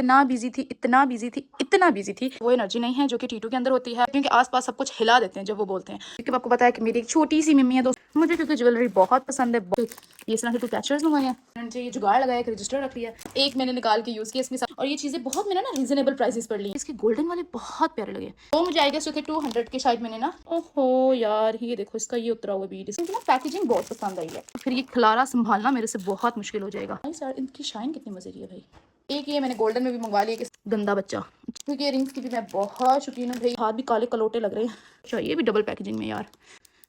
इतना बिजी थी, इतना बिजी थी, इतना बिजी थी। वो एनर्जी नहीं है जो कि टीटू के अंदर होती है, क्योंकि आसपास सब कुछ हिला देते हैं जब वो बोलते हैं। क्योंकि आपको पता है कि मेरी एक छोटी सी मम्मी है दोस्त, मुझे क्योंकि ज्वेलरी बहुत पसंद है। ये इस तरह के टू कैचर्स मंगाए हैं, ये जुगाड़ लगाया, एक रजिस्टर रख लिया, एक मैंने निकाल के यूज किया इसके साथ। और ये चीजें बहुत मैंने ना रीजनेबल प्राइसेस पर ली। इसके गोल्डन वाले बहुत प्यारे लगे। वो मुझे आई गेस थे 200 के शायद मैंने ना। ओहो यार, ये देखो इसका ये उतरा हुआ बीट, इसकी ना पैकेजिंग बहुत पसंद आई है। फिर ये खलारा संभालना मेरे से बहुत मुश्किल हो जाएगा। यार इनकी शाइन कितनी मजे की है भाई। एक ये मैंने गोल्डन में भी मंगवा लिया, गंदा बच्चा, क्योंकि ये रिंग्स की भी मैं बहुत शौकीन हूँ भाई। हाथ भी काले कलोटे लग रहे हैं। अच्छा ये भी डबल पैकेजिंग में, यार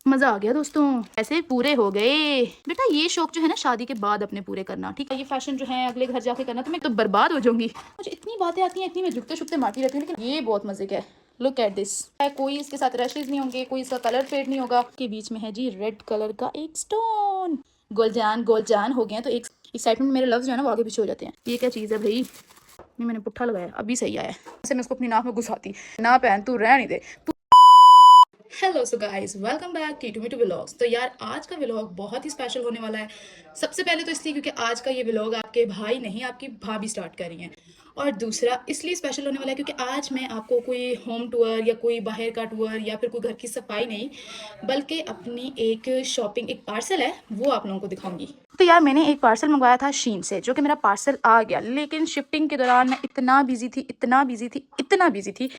मजा आ गया दोस्तों। ऐसे पूरे हो गए बेटा। ये शौक जो है ना शादी के बाद अपने पूरे करना, ठीक है। ये फैशन जो है अगले घर जाके करना, तो मैं तो बर्बाद हो जाऊंगी। मुझे इतनी बातें आती हैं, इतनी मैं झुकते झुकते मारती रहती हूँ, लेकिन ये बहुत मजे का है। Look at this. कोई इसके साथ रैशेज नहीं होंगे, कोई इसका कलर फेड नहीं होगा। के बीच में है जी रेड कलर का एक स्टोन। गोल्डन गोल्डन हो गया तो एक एक्साइटमेंट मेरे लफ्ज जो है ना वो आगे पीछे हो जाते हैं। ये क्या चीज़ है भाई? नहीं मैंने पुट्ठा लगाया, अभी सही आया। ऐसे मैं उसको अपनी नाक में घुसाती ना। पहन तू रह नहीं दे तू। Hello so guys, welcome back T to vlogs. तो यार आज का व्लॉग बहुत ही स्पेशल होने वाला है। सबसे पहले तो इसलिए क्योंकि आज का ये व्लॉग आपके भाई नहीं आपकी भाभी स्टार्ट कर रही हैं। और दूसरा इसलिए स्पेशल होने वाला है क्योंकि आज मैं आपको कोई होम टूर या कोई बाहर का टूर या फिर कोई घर की सफाई नहीं, बल्कि अपनी एक शॉपिंग, एक पार्सल है वो आप लोगों को दिखाऊंगी। तो यार मैंने एक पार्सल मंगवाया था शीन से, जो कि मेरा पार्सल आ गया, लेकिन शिफ्टिंग के दौरान मैं इतना बिजी थी, इतना बिजी थी, इतना बिजी थी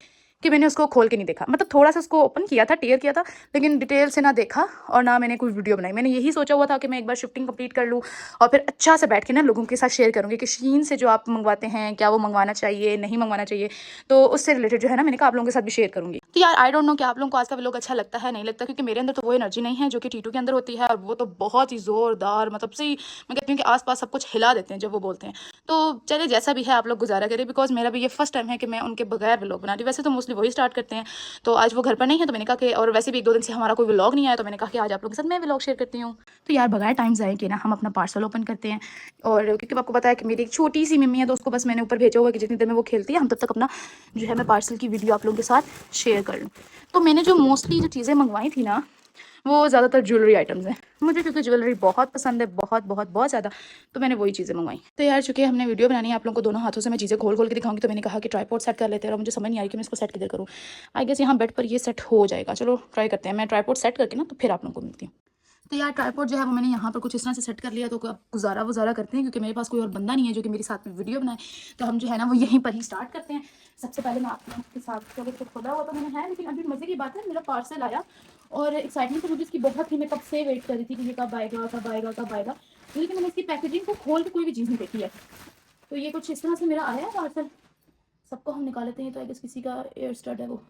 कि मैंने उसको खोल के नहीं देखा। मतलब थोड़ा सा उसको ओपन किया था, टेयर किया था, लेकिन डिटेल से ना देखा और ना मैंने कोई वीडियो बनाई। मैंने यही सोचा हुआ था कि मैं एक बार शिफ्टिंग कंप्लीट कर लूँ और फिर अच्छा से बैठ के ना लोगों के साथ शेयर करूँगी कि शीन से जो आप मंगवाते हैं क्या वो मंगवाना चाहिए, नहीं मंगवाना चाहिए। तो उससे रिलेटेड जो है ना मैंने कहा आप लोगों के साथ भी शेयर करूँगी। तो यार आई डोंट नो कि आप लोगों को आज का व्लॉग अच्छा लगता है नहीं लगता, क्योंकि मेरे अंदर तो वो एनर्जी नहीं है जो कि टीटू के अंदर होती है, और वो तो बहुत ही जोरदार, मतलब से मैं कहती हूँ कि आसपास सब कुछ हिला देते हैं जब वो बोलते हैं। तो चलिए जैसा भी है आप लोग गुजारा करें, बिकॉज मेरा भी ये फर्स्ट टाइम है कि मैं उनके बगैर व्लॉग बना रही। वैसे तो मोस्टली वही स्टार्ट करते हैं, तो आज वो घर पर नहीं है तो मैंने कहा कि, और वैसे भी एक दो दिन से हमारा कोई व्लॉग नहीं आया, तो मैंने कहा कि आज आप लोगों के साथ मैं व्लॉग शेयर करती हूँ। तो यार बगैर टाइम ज़ाया कि ना हम अपना पार्सल ओपन करते हैं। और क्योंकि आपको पता है कि मेरी एक छोटी सी मम्मी है, तो उसको बस मैंने ऊपर भेजा हुआ है कि जितनी देर में वो खेलती है हम तब तक अपना जो है मैं पार्सल की वीडियो आप लोगों के साथ शेयर कर लूँ। तो मैंने जो मोस्टली जो चीज़ें मंगवाई थी ना वो ज़्यादातर ज्वेलरी आइटम्स हैं। मुझे क्योंकि ज्वेलरी बहुत पसंद है, बहुत बहुत बहुत ज़्यादा, तो मैंने वही चीज़ें मंगवाई। तो यार चूँकि हमने वीडियो बनानी है आप लोगों को दोनों हाथों से मैं चीज़ें खोल खोल के दिखाऊंगी, तो मैंने कहा कि ट्राइपॉड सेट कर लेते हैं। और मुझे समझ नहीं आ रही कि मैं इसको सेट किधर करूँ। आई गेस यहाँ बेड पर ये सेट हो जाएगा। चलो ट्राई करते हैं। मैं ट्राइपॉड सेट करके ना तो फिर आप लोगों को मिलती हूँ। तो यार ट्राइपॉड जो है वो मैंने यहाँ पर कुछ इस तरह से सेट कर लिया। तो अब गुजारा वजारा करते हैं, क्योंकि मेरे पास कोई और बंदा नहीं है जो कि मेरे साथ में वीडियो बनाए। तो हम जो है ना वो यहीं पर ही स्टार्ट करते हैं। सबसे पहले मैं आपके साथ चलो तो खोला हुआ तो मैंने है, लेकिन अभी मज़े की बात है मेरा पार्सल आया और एक्साइटमेंट तो मुझे इसकी बहुत थी। मैं कब से वेट कर रही थी कि ये कब आएगा कब आएगा कब आएगा, लेकिन मैंने इसकी पैकेजिंग को खोल के कोई भी चीज़ नहीं देखी है। तो ये कुछ इस तरह से मेरा आया है पार्सल। सबको हम निकाल लेते हैं। तो आई गेस किसी का एयर स्टड है वो।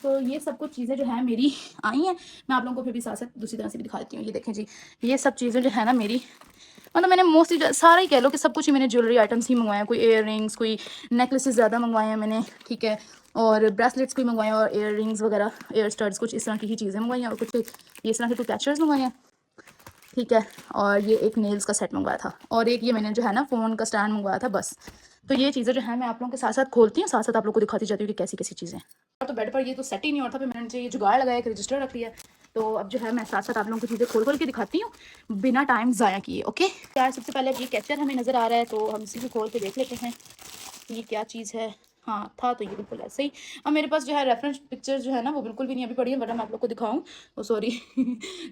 तो ये सब कुछ चीज़ें जो है मेरी आई हैं। मैं आप लोगों को फिर भी साथ साथ दूसरी तरह से भी दिखा देती हूँ। ये देखें जी, ये सब चीज़ें जो है ना मेरी, मतलब मैंने मोस्टली सारा ही कह लो कि सब कुछ ही मैंने ज्वेलरी आइटम्स ही मंगवाए हैं। कोई इयर रिंग्स, कोई नेकलेसेस ज़्यादा मंगवाए हैं मैंने, ठीक है, और ब्रेसलेट्स कोई मंगवाए हैं, और इयर रिंग्स वगैरह, एयर स्टड्स, कुछ इस तरह की ही चीज़ें मंगवाई हैं। और कुछ ये इस तरह के टू कैचर्स मंगवाए हैं, ठीक है। और ये एक नेल्स का सेट मंगवाया था, और एक ये मैंने जो है ना फ़ोन का स्टैंड मंगवाया था, बस। तो ये चीज़ें जो है मैं आप लोगों के साथ साथ खोलती हूँ, साथ साथ आप लोगों को दिखाती जाती हूँ कि कैसी कैसी चीज़ें। तो बेड पर ये तो सेट ही नहीं होता, फिर मैंने ये जुगाड़ लगाया, एक रजिस्टर रख लिया। तो अब जो है मैं साथ साथ आप लोगों को चीज़ें खोल खोल के दिखाती हूँ बिना टाइम ज़ाया किए। ओके यार, सबसे पहले ये कैचर हमें नज़र आ रहा है, तो हम इसी को खोल के देख लेते हैं ये क्या चीज़ है। हाँ था तो ये बिल्कुल ऐसे ही। अब मेरे पास जो है रेफरेंस पिक्चर जो है ना वो बिल्कुल भी नहीं अभी पड़ी है, वरना मैं आप लोग को दिखाऊं। ओ सॉरी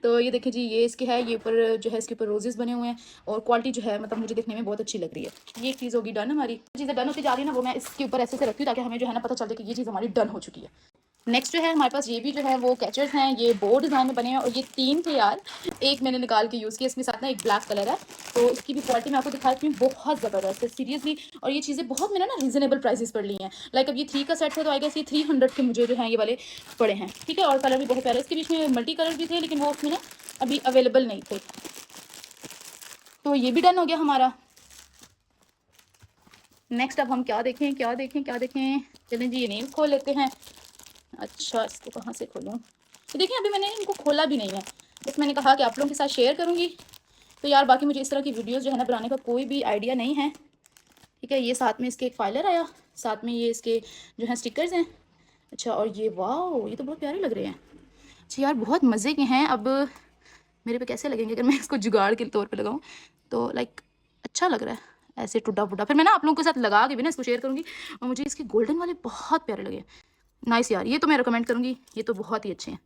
तो ये देखिए जी, ये इसके है, ये ऊपर जो है इसके ऊपर रोजेस बने हुए हैं, और क्वालिटी जो है मतलब मुझे देखने में बहुत अच्छी लग रही है। ये एक चीज़ होगी डन। हमारी चीज़ें डन होती जा रही है ना, वो मैं इसके ऊपर ऐसे से रखती हूँ ताकि हमें जो है ना पता चले कि ये चीज़ हमारी डन हो चुकी है। नेक्स्ट जो है हमारे पास ये भी जो है वो कैचर्स हैं, ये बो डिज़ाइन में बने हैं, और ये 3 थे यार। एक मैंने निकाल के यूज़ किया, इसके साथ ना एक ब्लैक कलर है, तो इसकी भी क्वालिटी मैं आपको दिखाती हूँ, बहुत ज़बरदस्त है सीरियसली। और ये चीज़ें बहुत मैंने ना रीज़नेबल प्राइसेस पर ली हैं। लाइक अब ये 3 का सेट है, तो आई गेस ये 300 के मुझे जो है ये वाले पड़े हैं, ठीक है। और कलर भी बहुत प्यारे, इसके बीच में मल्टी कलर भी थे, लेकिन वो उसमें ना अभी अवेलेबल नहीं थे। तो ये भी डन हो गया हमारा। नेक्स्ट अब हम क्या देखें क्या देखें क्या देखें, चलें जी ये नेल्स खोल लेते हैं। अच्छा इसको कहाँ से खोलूँ? तो देखिए अभी मैंने इनको खोला भी नहीं है, बस मैंने कहा कि आप लोगों के साथ शेयर करूँगी। तो यार बाकी मुझे इस तरह की वीडियोस जो है ना बनाने का कोई भी आइडिया नहीं है, ठीक है। ये साथ में इसके एक फाइलर आया, साथ में ये इसके जो है स्टिकर्स हैं। अच्छा और ये वाह, ये तो बहुत प्यारे लग रहे हैं। अच्छा यार बहुत मज़े के हैं। अब मेरे पे कैसे लगेंगे अगर मैं इसको जुगाड़ के तौर पे लगाऊं, तो लाइक अच्छा लग रहा है। ऐसे टूटा फूटा। फिर मैं ना आप लोगों के साथ लगा के भी ना इसको शेयर करूँगी। और मुझे इसके गोल्डन वाले बहुत प्यारे लगे, नाइस यार, ये तो मैं रिकमेंड करूँगी, ये तो बहुत ही अच्छे हैं।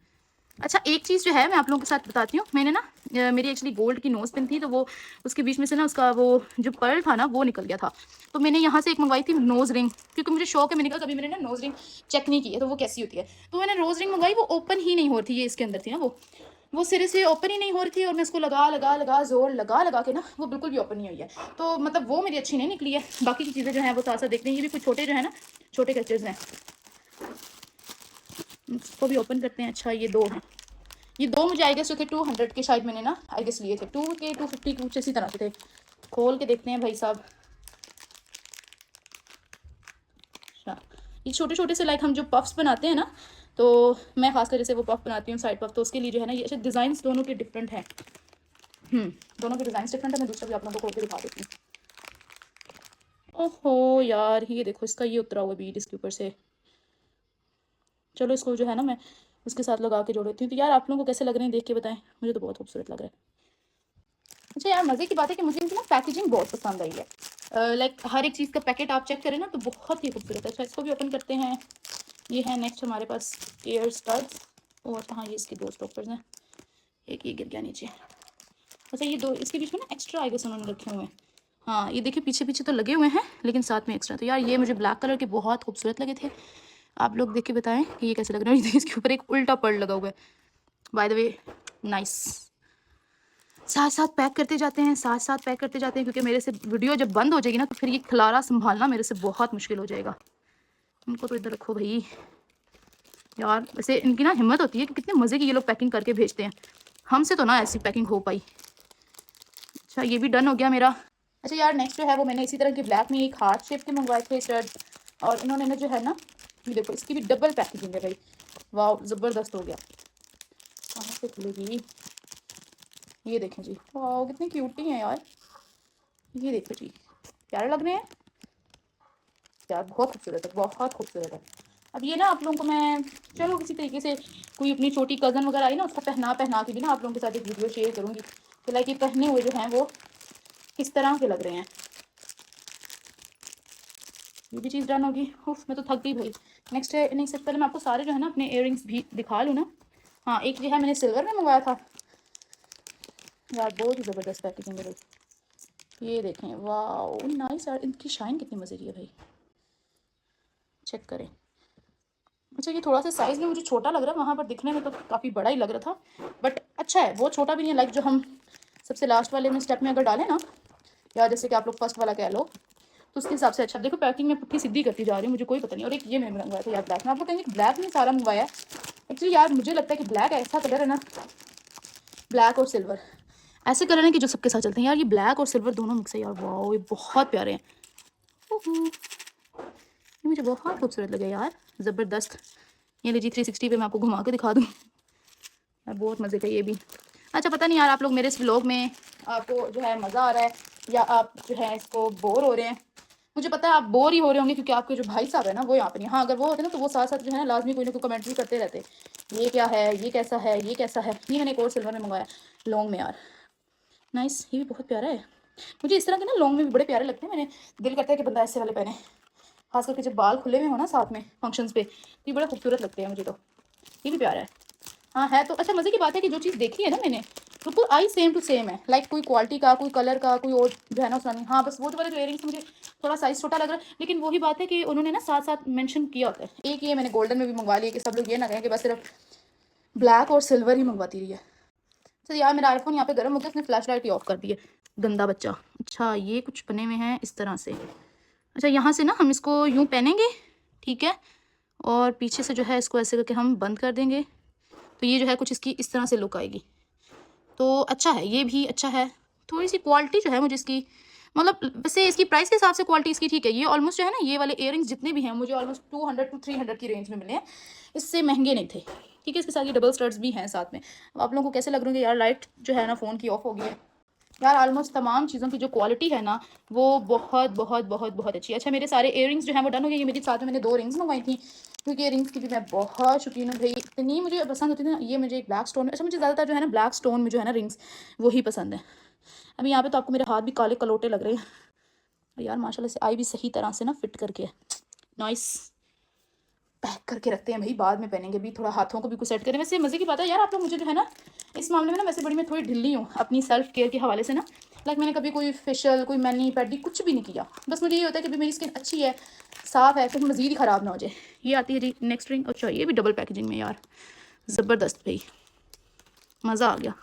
अच्छा एक चीज़ जो है मैं आप लोगों के साथ बताती हूँ, मैंने ना मेरी एक्चुअली गोल्ड की नोज़ पिन थी, तो वो उसके बीच में से ना उसका वो जो पर्ल था ना वो निकल गया था, तो मैंने यहाँ से एक मंगवाई थी नोज़ रिंग, क्योंकि मुझे शौक है, मैंने कहा कभी मैंने ना नोज़ रिंग चेक नहीं की है तो वो कैसी होती है। तो मैंने रोज़ रिंग मंगवाई, वो ओपन ही नहीं हो रही थी, ये इसके अंदर थी ना वो सिरे से ओपन ही नहीं हो रही थी, और मैं इसको लगा लगा लगा जोर लगा लगा के ना वो बिल्कुल भी ओपन नहीं हुई है। तो मतलब वो मेरी अच्छी नहीं निकली है। बाकी की चीज़ें जो है वो साथ साथ देखते हैं, ये भी कुछ छोटे जो है ना छोटे कैचेज़ हैं, इसको भी ओपन करते हैं। अच्छा ये दो हैं, ये दो मुझे आई गेस जो थे 200 के शायद मैंने ना आई गेस लिए थे, 2 के 250 के कुछ इसी तरह से थे। खोल के देखते हैं भाई साहब। अच्छा ये छोटे छोटे से लाइक हम जो पफ्स बनाते हैं ना, तो मैं खासकर जैसे वो पफ बनाती हूँ साइड पफ, तो उसके लिए जो है ना ये अच्छा डिज़ाइन दोनों के डिफरेंट हैं। दोनों के डिज़ाइन डिफरेंट है। मैं दूसरा भी आप लोगों को खोल के दिखा देती हूँ। ओहो यार ये देखो इसका ये उतरा हुआ बीड इसके ऊपर से। चलो इसको जो है ना मैं उसके साथ लगा के जोड़ देती हूँ। तो यार आप लोगों को कैसे लग रहे हैं देख के बताएं, मुझे तो बहुत खूबसूरत लग रहा है। अच्छा यार मज़े की बात है कि मुझे इनकी ना पैकेजिंग बहुत पसंद आई है। लाइक हर एक चीज़ का पैकेट आप चेक करें ना तो बहुत ही खूबसूरत है। अच्छा इसको भी ओपन करते हैं। ये है नेक्स्ट हमारे पास एयर स्टड्स, और हाँ ये इसके दो स्टॉपर्स हैं, एक ये गिर गया नीचे। अच्छा ये दो इसके बीच में ना एक्स्ट्रा आई गेस उन्होंने रखे हुए हैं। हाँ ये देखिए पीछे पीछे तो लगे हुए हैं लेकिन साथ में एक्स्ट्रा। तो यार ये मुझे ब्लैक कलर के बहुत खूबसूरत लगे थे। आप लोग देख के बताएं कि ये कैसे लग रहे हैं। इसके ऊपर एक उल्टा पर्ल लगा हुआ है, बाय द वे नाइस। साथ साथ पैक करते जाते हैं, साथ साथ पैक करते जाते हैं, क्योंकि मेरे से वीडियो जब बंद हो जाएगी ना तो फिर ये खलारा संभालना मेरे से बहुत मुश्किल हो जाएगा। इनको तो इधर रखो भाई। यार वैसे इनकी ना हिम्मत होती है कि कितने मज़े की ये लोग पैकिंग करके भेजते हैं, हमसे तो ना ऐसी पैकिंग हो पाई। अच्छा ये भी डन हो गया मेरा। अच्छा यार नेक्स्ट जो है वो मैंने इसी तरह के ब्लैक में एक हार्ट शेप के मंगवाए थे शर्ट, और इन्होंने ना जो है ना ये देखो इसकी भी डबल पैकेजिंग है भाई। वाह ज़बरदस्त हो गया। कहाँ से खुलेगी, ये देखें जी, वाह कितनी क्यूटी हैं यार। ये देखो जी प्यारे लग रहे हैं यार, बहुत खूबसूरत है, बहुत खूबसूरत है। अब ये ना आप लोगों को मैं चलो किसी तरीके से कोई अपनी छोटी कज़न वगैरह आई ना उसका पहना के भी ना आप लोगों के साथ एक वीडियो शेयर करूँगी कि लाइक ये पहने हुए जो हैं वो किस तरह के लग रहे हैं। ये भी चीज़ डन होगी। उफ मैं तो थक गई भाई। नेक्स्ट है नहीं सबसे पहले मैं आपको सारे जो है ना अपने इयररिंग्स भी दिखा लूँ ना। हाँ एक जो है मैंने सिल्वर में मंगवाया था यार, बहुत ही ज़बरदस्त पैकेजिंग है भाई। ये देखें वाह नाइस यार, इनकी शाइन कितनी मज़े की है भाई, चेक करें। अच्छा ये थोड़ा सा साइज़ में मुझे छोटा लग रहा है, वहाँ पर दिखने में तो काफ़ी बड़ा ही लग रहा था, बट अच्छा है, बहुत छोटा भी नहीं है। लाइक जो हम सबसे लास्ट वाले में स्टेप में अगर डालें ना, या जैसे कि आप लोग फर्स्ट वाला कह लो, तो उसके हिसाब से अच्छा। देखो पैकिंग में पुट्ठी सीधी करती जा रही है, मुझे कोई पता नहीं। और एक ये मैंने मंगवाया था यार ब्लैक में, आप लोग कहेंगे ब्लैक में सारा मंगवाया है। एक्चुअली यार मुझे लगता है कि ब्लैक ऐसा कलर है ना, ब्लैक और सिल्वर ऐसे कलर हैं कि जो सबके साथ चलते हैं। यार ये ब्लैक और सिल्वर दोनों मिक्स है यार, वाह ये बहुत प्यारे हैं। ये मुझे बहुत खूबसूरत लगे यार, ज़बरदस्त। ये लीजिए 360 पे मैं आपको घुमा के दिखा दूँ यार, बहुत मज़े का ये भी। अच्छा पता नहीं यार आप लोग मेरे इस व्लॉग में आपको जो है मज़ा आ रहा है या आप जो है इसको बोर हो रहे हैं। मुझे पता है आप बोर ही हो रहे होंगे क्योंकि आपके जो भाई साहब है ना वो यहाँ पर नहीं। हाँ अगर वो होते ना तो वो साथ साथ जो है ना लाजमी कोई ना कोई कमेंट्री करते रहते, ये क्या है, ये कैसा है, ये कैसा है। ये मैंने एक और सिल्वर में मंगवाया लॉन्ग में यार, नाइस। ये भी बहुत प्यारा है। मुझे इस तरह के ना लॉन्ग में भी बड़े प्यारे लगते हैं। मैंने दिल करता है कि बंदा ऐसे वाले पहने, खास करके जब बाल खुले हुए हो ना साथ में फंक्शंस पे, तो ये बड़े खूबसूरत लगते हैं मुझे। तो ये भी प्यारा है। हाँ है तो अच्छा। मज़े की बात है कि जो चीज़ देखी है ना मैंने बिल्कुल आई सेम टू सेम है। लाइक कोई क्वालिटी का, कोई कलर का, कोई और जो है ना उसका नहीं। हाँ बस वो जो वाले जो इयरिंग्स मुझे थोड़ा साइज़ छोटा लग रहा है, लेकिन वही बात है कि उन्होंने ना साथ साथ मेंशन किया होता है। एक ये मैंने गोल्डन में भी मंगवा लिया कि सब लोग ये ना कहें कि बस सिर्फ ब्लैक और सिल्वर ही मंगवाती रही है। तो यार मेरा आईफोन यहाँ पे गर्म हो गया, उसने फ्लैश लाइट ही ऑफ कर दी है, गंदा बच्चा। अच्छा ये कुछ बने हुए हैं इस तरह से। अच्छा यहाँ से ना हम इसको यूँ पहनेंगे, ठीक है, और पीछे से जो है इसको ऐसे करके हम बंद कर देंगे, तो ये जो है कुछ इसकी इस तरह से लुक आएगी। तो अच्छा है, ये भी अच्छा है। थोड़ी सी क्वालिटी जो है मुझे इसकी, मतलब वैसे इसकी प्राइस के हिसाब से क्वालिटी इसकी ठीक है। ये ऑलमोस्ट जो है ना ये वाले इयरिंग्स जितने भी हैं मुझे ऑलमोस्ट 200 to 300 की रेंज में मिले हैं, इससे महंगे नहीं थे। ठीक है इसके साथ ये डबल स्टड्स भी हैं साथ में। अब आप लोगों को कैसे लग रहे होंगे यार, लाइट जो है ना फ़ोन की ऑफ हो गई है। यार ऑलमोस्ट तमाम चीज़ों की जो क्वालिटी है ना वो बहुत बहुत बहुत बहुत अच्छी है। अच्छा मेरे सारे इयरिंग्स जो हैं वो डन हो गए। ये मेरी साथ में मैंने 2 रिंग्स मंगवाई थी, क्योंकि इयरिंग्स की भी मैं बहुत शौकीन हूँ भाई, इतनी मुझे पसंद होती थी ना। ये मुझे एक ब्लैक स्टोन, अच्छा मुझे ज़्यादातर जो है ना ब्लैक स्टोन में जो है ना रिंग्स वही पसंद है। अभी यहाँ पे तो आपको मेरे हाथ भी काले कलोटे लग रहे हैं, और यार माशाल्लाह से आई भी सही तरह से ना फिट करके है। नाइस। पैक करके रखते हैं भाई, बाद में पहनेंगे। भी थोड़ा हाथों को भी कुछ सेट करें। वैसे मज़े की बात है यार, आप लोग मुझे जो है ना इस मामले में ना, वैसे बड़ी मैं थोड़ी ढिल्ली हूँ अपनी सेल्फ केयर के हवाले से ना। लाइक मैंने कभी कोई फेशियल, कोई मैनी पैडी कुछ भी नहीं किया। बस मुझे ये होता है कि मेरी स्किन अच्छी है, साफ़ है, फिर मज़ीद ही ख़राब ना हो जाए। ये आती है जी नेक्स्ट रिंग। अच्छा ये भी डबल पैकेजिंग में यार, ज़बरदस्त भाई, मज़ा आ गया।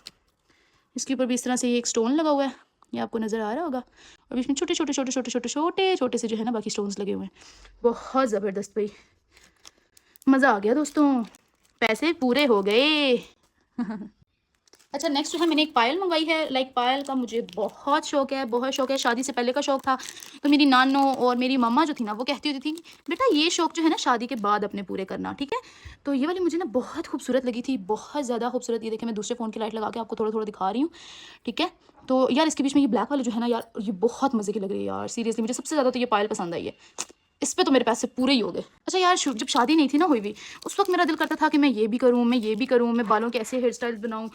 इसके ऊपर भी इस तरह से ये एक स्टोन लगा हुआ है, ये आपको नज़र आ रहा होगा। और इसमें छोटे छोटे छोटे छोटे छोटे छोटे छोटे से जो है ना बाकी स्टोन्स लगे हुए हैं। बहुत ज़बरदस्त भाई, मज़ा आ गया दोस्तों, पैसे पूरे हो गए। अच्छा नेक्स्ट जो है मैंने एक पायल मंगवाई है। लाइक पायल का मुझे बहुत शौक है, बहुत शौक है। शादी से पहले का शौक था। तो मेरी नानो और मेरी मम्मा जो थी ना, वो कहती होती थी बेटा ये शौक जो है ना शादी के बाद अपने पूरे करना, ठीक है। तो ये वाली मुझे ना बहुत खूबसूरत लगी थी, बहुत ज़्यादा खूबसूरत। ये देखिए मैं दूसरे फ़ोन की लाइट लगा के आपको थोड़ा थोड़ा दिखा रही हूँ, ठीक है। तो यार इसके बीच में ये ब्लैक वाली जो है ना यार, ये बहुत मज़े की लग रही है यार। सीरियसली मुझे सबसे ज़्यादा तो ये पायल पसंद आई है। इस पे तो मेरे पैसे पूरे ही हो गए। अच्छा यार जब शादी नहीं थी ना हुई भी, उस वक्त मेरा दिल करता था कि मैं ये भी करूँ, मैं ये भी करूँ, मैं बालों के ऐसे हेयर स्टाइल बनाऊँ,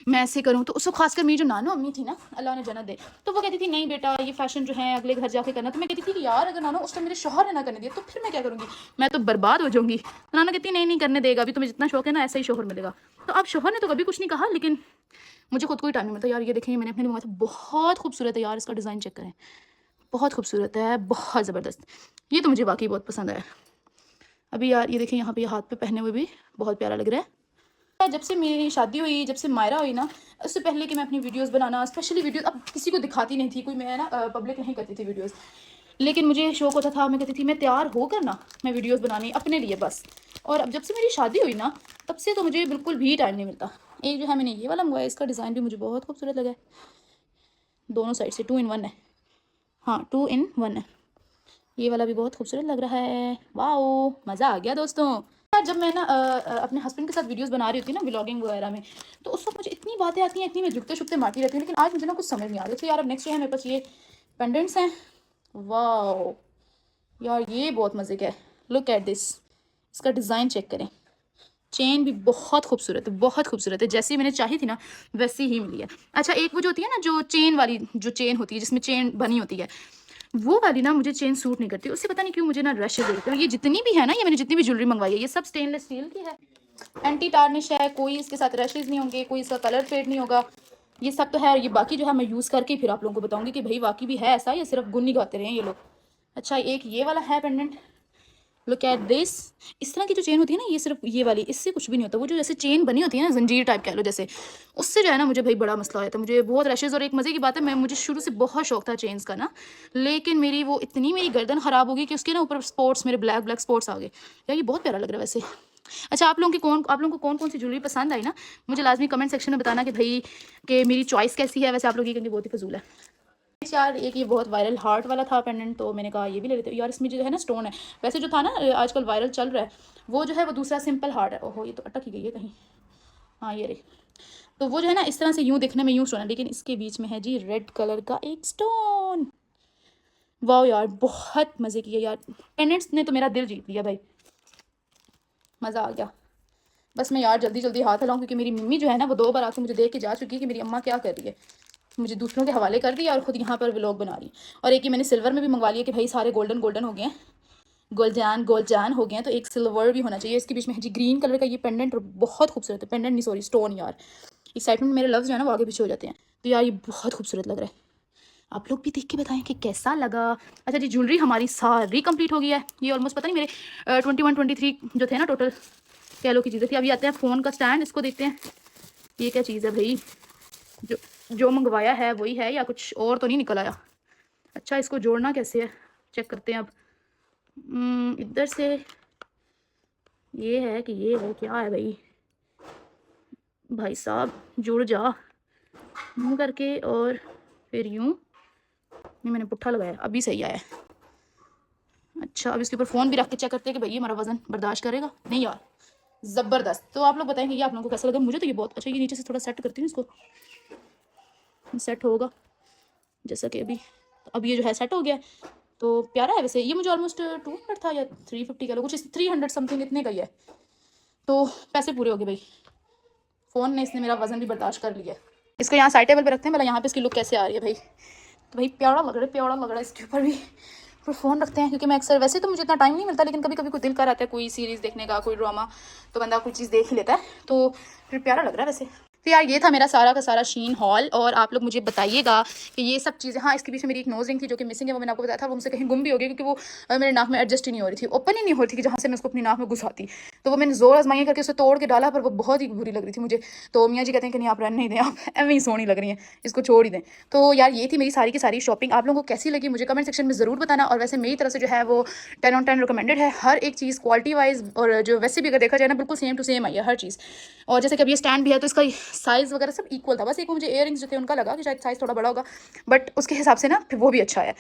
मैं ऐसे करूँ। तो उस वक्त खासकर मेरी जो नानो अम्मी थी ना, अल्लाह ने जन्नत दे, तो वो कहती थी नहीं बेटा ये फैशन जो है अगले घर जाके करना। तो मैं कहती थी कि यार अगर नानो उस टाइम मेरे शौहर ने ना करने दिया तो फिर मैं क्या करूँगी, मैं तो बर्बाद हो जाऊँगी। तो नानो कहती नहीं नहीं करने देगा, अभी तुम्हें जितना शौक है ना ऐसा ही शौहर मिलेगा। तो अब शौहर ने तो कभी कुछ नहीं कहा, लेकिन मुझे खुद को ही टाइम नहीं मिलता यार। ये देखेंगे मैंने अपने लिए मंगाया था, बहुत खूबसूरत है यार, इसका डिज़ाइन चेक करें, बहुत खूबसूरत है, बहुत ज़बरदस्त। ये तो मुझे वाकई बहुत पसंद आया। अभी यार ये देखिए यहाँ पे हाथ पे पहने हुए भी बहुत प्यारा लग रहा है। जब से मेरी शादी हुई, जब से मायरा हुई ना, उससे पहले कि मैं अपनी वीडियोस बनाना, स्पेशली वीडियोस अब किसी को दिखाती नहीं थी, कोई मैं ना पब्लिक नहीं करती थी वीडियोस। लेकिन मुझे शौक होता था, मैं कहती थी मैं तैयार होकर ना मैं वीडियोस बनानी अपने लिए बस। और अब जब से मेरी शादी हुई ना, तब से तो मुझे बिल्कुल भी टाइम नहीं मिलता। एक जो है मैंने ये वाला मंगवाया, इसका डिज़ाइन भी मुझे बहुत खूबसूरत लगा है, दोनों साइड से 2 in 1 है। हाँ 2 in 1 है। ये वाला भी बहुत खूबसूरत लग रहा है। वाओ मज़ा आ गया दोस्तों। यार जब मैं ना अपने हस्बैंड के साथ वीडियोस बना रही होती ना व्लॉगिंग वगैरह में, तो उस वक्त मुझे इतनी बातें आती हैं, इतनी मैं झुकते शुकते मारती रहती हूँ, लेकिन आज मुझे ना कुछ समझ नहीं आ रही। तो यार अब नेक्स्ट जो है मेरे पास ये पेंडेंट्स हैं। वाओ यार ये बहुत मज़े का है, लुक एट दिस, इसका डिज़ाइन चेक करें। चेन भी बहुत खूबसूरत है, बहुत खूबसूरत है, जैसी मैंने चाही थी ना वैसी ही मिली है। अच्छा एक वो जो होती है ना जो चेन वाली, जो चेन होती है जिसमें चेन बनी होती है, वो वाली ना मुझे चेन सूट नहीं करती, उससे पता नहीं क्यों मुझे ना रशेज होते हैं। और ये जितनी भी है ना, ये मैंने जितनी भी ज्वेलरी मंगवाई है, ये सब स्टेनलेस स्टील की है, एंटी टार्निश है, कोई इसके साथ रशेज नहीं होंगे, कोई इसका कलर फेड नहीं होगा, ये सब तो है। और ये बाकी जो है मैं यूज़ करके फिर आप लोगों को बताऊंगी कि भाई वाकई भी है ऐसा या सिर्फ गुन नहीं गाते रहे हैं ये लोग। अच्छा एक ये वाला है पेंडेंट, लुक एट दिस। इस तरह की जो चेन होती है ना, ये सिर्फ ये वाली, इससे कुछ भी नहीं होता। वो जो जैसे चेन बनी होती है ना जंजीर टाइप कह लो जैसे, उससे जो है ना मुझे भाई बड़ा मसला हो जाता है, मुझे बहुत रशेज़। और एक मज़े की बात है, मैं मुझे शुरू से बहुत शौक था चेन्स का ना, लेकिन मेरी वो इतनी मेरी गर्दन ख़राब हो गई कि उसके ना ऊपर स्पॉट्स, मेरे ब्लैक ब्लैक स्पॉट्स आ गए यार। ये बहुत प्यारा लग रहा है वैसे। अच्छा आप लोगों को कौन कौन सी ज्वेलरी पसंद आई ना, मुझे लाजमी कमेंट सेक्शन में बताना कि भाई कि मेरी चॉइस कैसी है। वैसे आप लोग ये कहेंगे बहुत ही फजूल है यार। एक ये बहुत वायरल हार्ट वाला था पेंडेंट, तो मैंने कहा ये भी ले लेते हो यार। इसमें जो है ना स्टोन है, वैसे जो था ना आजकल वायरल चल रहा है वो जो है वो दूसरा सिंपल हार्ट है। ओहो ये तो अटक ही गई है कहीं, हाँ ये रही। तो वो जो है ना इस तरह से यूँ दिखने में यूँ स्टोन है, लेकिन इसके बीच में है जी रेड कलर का एक स्टोन। वाह यार बहुत मज़े की है यार, पेंडेंट्स ने तो मेरा दिल जीत लिया भाई, मज़ा आ गया। बस मैं यार जल्दी जल्दी हाथ हिलाऊँ, क्योंकि मेरी मम्मी जो है ना वो 2 बार आके मुझे देख के जा चुकी है कि मेरी अम्मा क्या कर रही है। मुझे दूसरों के हवाले कर दिया और ख़ुद यहाँ पर व्लॉग बना रही है। और एक ही मैंने सिल्वर में भी मंगवा लिया कि भाई सारे गोल्डन गोल्डन हो गए हैं, गोल्डन हो गए हैं, तो एक सिल्वर भी होना चाहिए। इसके बीच में है जी ग्रीन कलर का ये पेंडेंट, और बहुत खूबसूरत है। पेंडेंट नहीं सॉरी स्टोन यार, एक्साइटमेंट मेरे लफ्ज़ जो है ना वो आगे पीछे हो जाते हैं। तो यार ये बहुत खूबसूरत लग रहा है, आप लोग भी देख के बताएं कि कैसा लगा। अच्छा जी ज्वेलरी हमारी सारी कंप्लीट हो गई है। ये ऑलमोस्ट पता नहीं मेरे 21 23 जो थे ना टोटल कह लो की चीज़ें थी। अभी आते हैं फ़ोन का स्टैंड, इसको देखते हैं ये क्या चीज़ है भाई, जो मंगवाया है वही है या कुछ और तो नहीं निकल आया। अच्छा इसको जोड़ना कैसे है चेक करते हैं अब। इधर से ये है कि ये है क्या है भाई, भाई साहब जुड़ जा मुँह करके, और फिर यूँ नहीं मैंने पुट्ठा लगाया, अभी सही आया। अच्छा अब इसके ऊपर फ़ोन भी रख के चेक करते हैं कि भाई ये हमारा वज़न बर्दाश्त करेगा नहीं यार, ज़बरदस्त। तो आप लोग बताएंगे ये आप लोगों को कैसा लगा। मुझे तो ये बहुत अच्छा, ये नीचे से थोड़ा सेट करती हूँ इसको, सेट होगा जैसा कि अभी। तो अब ये जो है सेट हो गया, तो प्यारा है वैसे। ये मुझे ऑलमोस्ट 200 था या 350 का लो, कुछ 300 समथिंग इतने का ही है। तो पैसे पूरे हो गए भाई, फ़ोन ने इसने मेरा वज़न भी बर्दाश्त कर लिया। इसको यहाँ साइड टेबल पे रखते हैं, मतलब यहाँ पे इसकी लुक कैसे आ रही है भाई। तो भाई प्यारा लग रहा है, प्यारा लग रहा है। इसके ऊपर भी फिर फ़ोन रखते हैं, क्योंकि मैं अक्सर, वैसे तो मुझे इतना टाइम नहीं मिलता, लेकिन कभी कभी कोई दिल कर आता है कोई सीरीज़ देखने का, कोई ड्रामा, तो बंदा कोई चीज़ देख ही लेता है। तो फिर प्यारा लग रहा है वैसे। तो यार ये था मेरा सारा का सारा शीन हॉल। और आप लोग मुझे बताइएगा कि ये सब चीज़ें, हाँ इसके बीच में मेरी एक नोज रिंग थी जो कि मिसिंग है, वो मैंने आपको बताया था, वो मुझसे कहीं गुम भी हो गई, क्योंकि वो मेरे नाक में एडजस्ट ही नहीं हो रही थी, ओपन ही नहीं हो रही थी कि जहाँ से मैं उसको अपनी नाक में घुसाती। तो वो मैंने जोर आजमाइयाँ करके उसे तोड़ के डाला, पर वो बहुत ही बुरी लग रही थी मुझे। तो मियाँ जी कहते हैं कि नहीं आप रहने नहीं दें, आप एवं ही सोनी लग रही हैं, इसको छोड़ ही दें। तो यार ये थी मेरी सारी की सारी शॉपिंग। आप लोगों को कैसी लगी मुझे कमेंट सेक्शन में ज़रूर बताना। और वैसे मेरी तरफ से जो है वो 10 on 10 रिकमेंडेड है, हर एक चीज़ क्वालिटी वाइज, और जो वैसे भी अगर देखा जाए ना बिल्कुल सेम टू सेम आई है हर चीज़। और जैसे कि अब ये स्टैंड भी है तो इसका साइज़ वगैरह सब इक्वल था, बस एक मुझे इयररिंग्स जो थे उनका लगा कि शायद साइज़ थोड़ा बड़ा होगा, बट उसके हिसाब से ना फिर वो भी अच्छा है।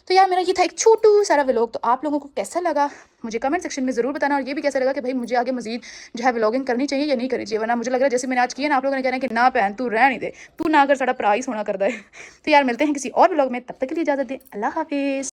तो यार मेरा ये था एक छोटू सारा व्लॉग। तो आप लोगों को कैसा लगा मुझे कमेंट सेक्शन में ज़रूर बताना। और ये भी कैसा लगा कि भाई मुझे आगे मजीद जो है व्लॉगिंग करनी चाहिए या नहीं करनी चाहिए, वरना मुझे लग रहा है जैसे मैंने आज किया ना, आप लोगों ने कहना है कि ना पहन तू रह नहीं दे, तू ना कर साड़ा प्राइस होना करता है। तो यार मिलते हैं किसी और व्लॉग में, तब तक के लिए इजाज़त दें, अल्लाह हाफिज़।